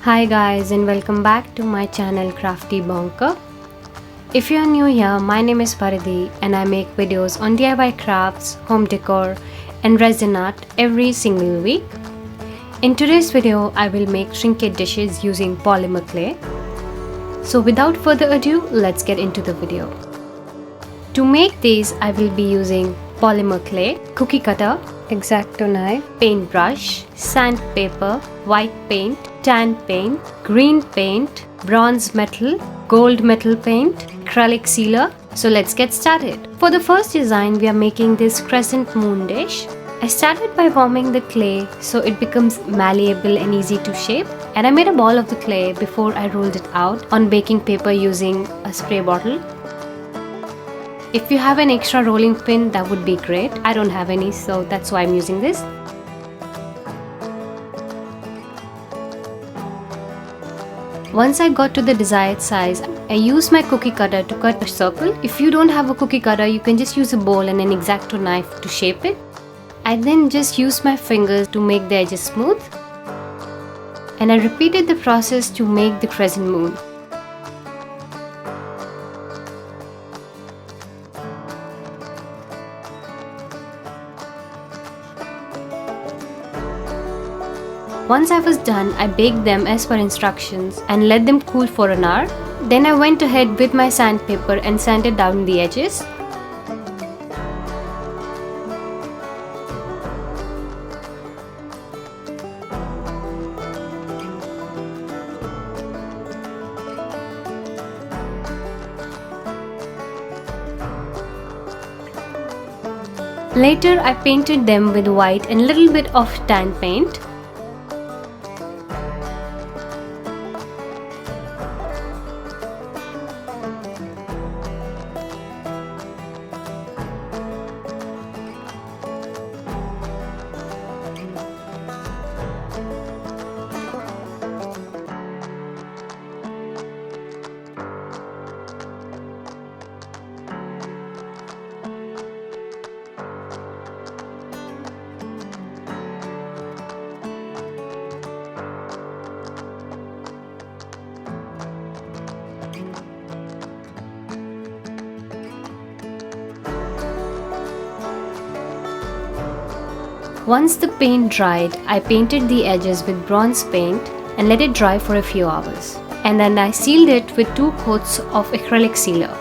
Hi guys, and welcome back to my channel Crafty Bonker. If you are new here, my name is Paridhi and I make videos on DIY crafts, home decor and resin art every single week. In today's video, I will make trinket dishes using polymer clay. So without further ado, let's get into the video. To make these, I will be using polymer clay, cookie cutter, X-Acto knife, paintbrush, sandpaper, white paint, tan paint, green paint, bronze metal, gold metal paint, acrylic sealer. So let's get started. For the first design, we are making this crescent moon dish. I started by warming the clay so it becomes malleable and easy to shape, and I made a ball of the clay before I rolled it out on baking paper using a spray bottle. If you have an extra rolling pin, that would be great. I don't have any, so that's why I'm using this. Once I got to the desired size, I used my cookie cutter to cut a circle. If you don't have a cookie cutter, you can just use a bowl and an X-Acto knife to shape it. I then just used my fingers to make the edges smooth. And I repeated the process to make the crescent moon. Once I was done, I baked them as per instructions and let them cool for an hour. Then I went ahead with my sandpaper and sanded down the edges. Later, I painted them with white and a little bit of tan paint. Once the paint dried, I painted the edges with bronze paint and let it dry for a few hours. And then I sealed it with 2 coats of acrylic sealer.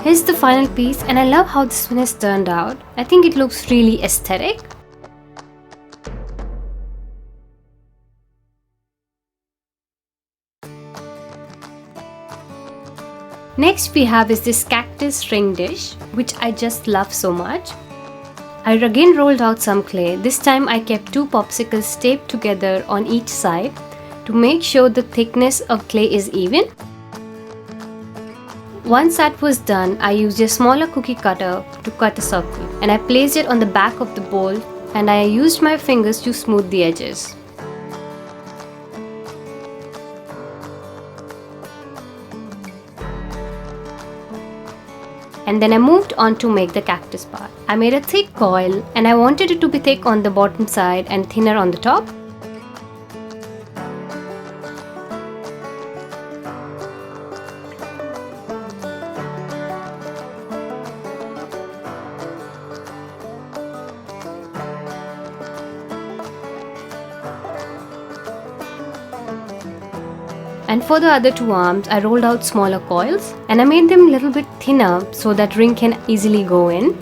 Here's the final piece, and I love how this one has turned out. I think it looks really aesthetic. Next we have is this cactus ring dish, which I just love so much. I again rolled out some clay. This time I kept 2 popsicles taped together on each side to make sure the thickness of clay is even. Once that was done, I used a smaller cookie cutter to cut a circle, and I placed it on the back of the bowl and I used my fingers to smooth the edges. And then I moved on to make the cactus part. I made a thick coil and I wanted it to be thick on the bottom side and thinner on the top. And for the other 2 arms, I rolled out smaller coils and I made them a little bit thinner so that ring can easily go in.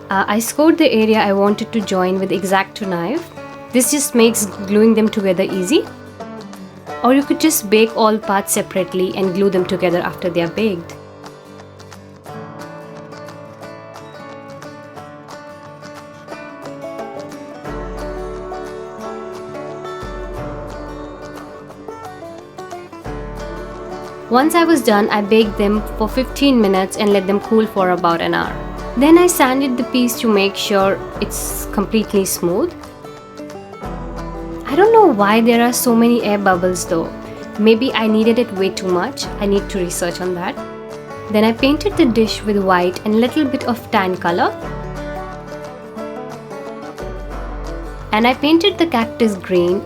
I scored the area I wanted to join with X-Acto knife. This just makes gluing them together easy. Or you could just bake all parts separately and glue them together after they are baked. Once I was done, I baked them for 15 minutes and let them cool for about an hour. Then I sanded the piece to make sure it's completely smooth. I don't know why there are so many air bubbles though. Maybe I needed it way too much. I need to research on that. Then I painted the dish with white and little bit of tan color. And I painted the cactus green.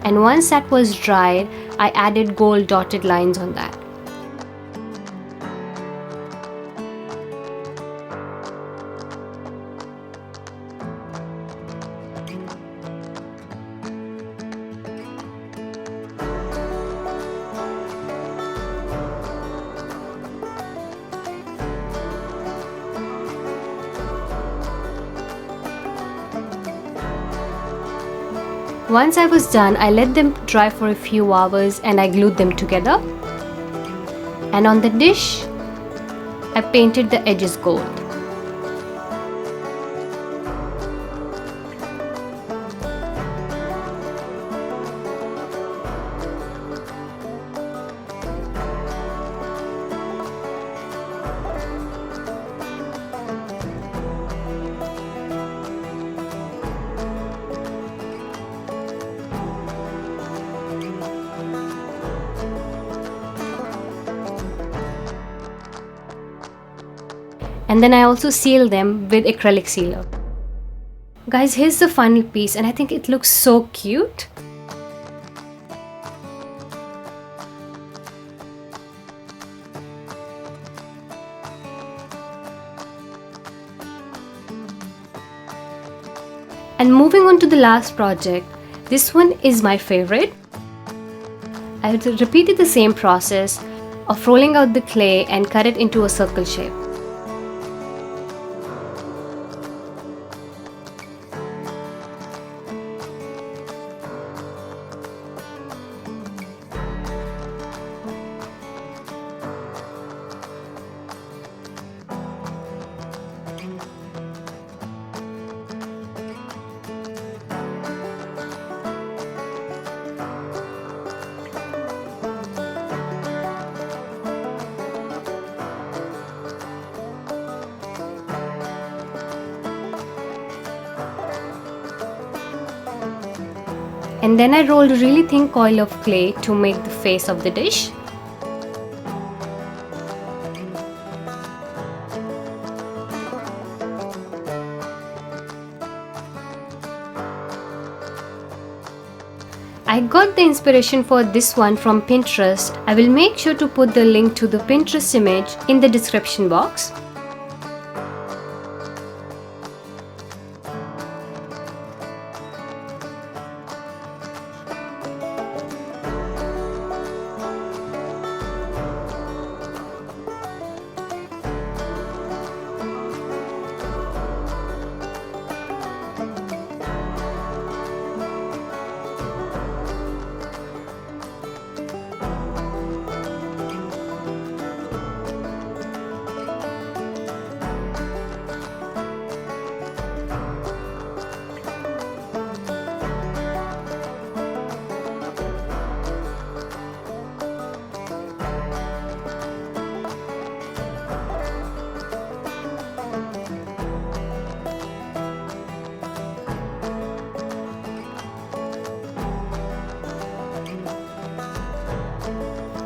And once that was dried, I added gold dotted lines on that. Once I was done, I let them dry for a few hours and I glued them together. And on the dish, I painted the edges gold. And then I also seal them with acrylic sealer. Guys, here's the final piece and I think it looks so cute. And moving on to the last project, this one is my favorite. I repeated the same process of rolling out the clay and cut it into a circle shape. And then I rolled a really thin coil of clay to make the face of the dish. I got the inspiration for this one from Pinterest. I will make sure to put the link to the Pinterest image in the description box.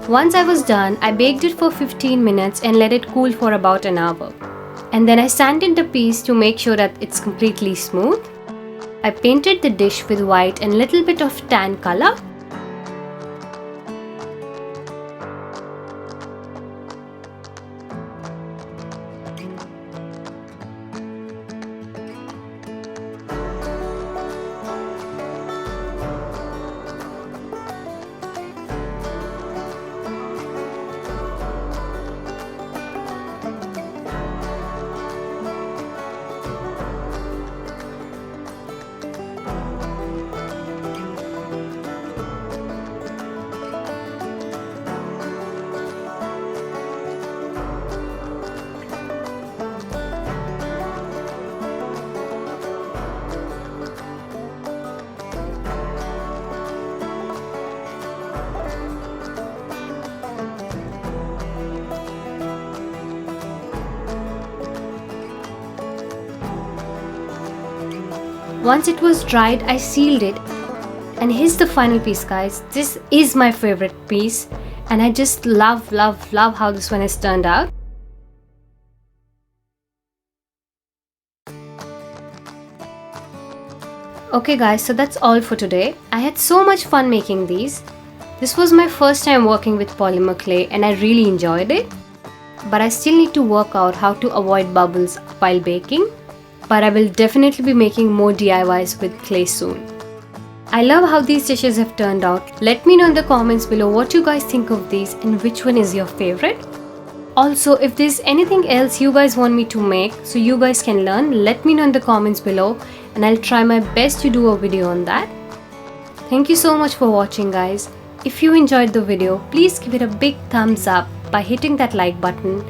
Once I was done, I baked it for 15 minutes and let it cool for about an hour. And then I sanded the piece to make sure that it's completely smooth. I painted the dish with white and little bit of tan color. Once it was dried, I sealed it. And here's the final piece, guys. This is my favorite piece, and I just love how this one has turned out. Okay guys, so that's all for today. I had so much fun making these. This was my first time working with polymer clay and I really enjoyed it. But I still need to work out how to avoid bubbles while baking. But I will definitely be making more DIYs with clay soon. I love how these dishes have turned out. Let me know in the comments below what you guys think of these and which one is your favorite. Also, if there's anything else you guys want me to make so you guys can learn, let me know in the comments below and I'll try my best to do a video on that. Thank you so much for watching, guys. If you enjoyed the video, please give it a big thumbs up by hitting that like button.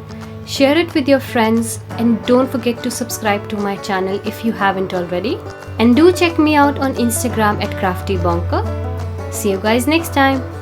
Share it with your friends and don't forget to subscribe to my channel if you haven't already. And do check me out on Instagram at CRAFTY BONKER. See you guys next time.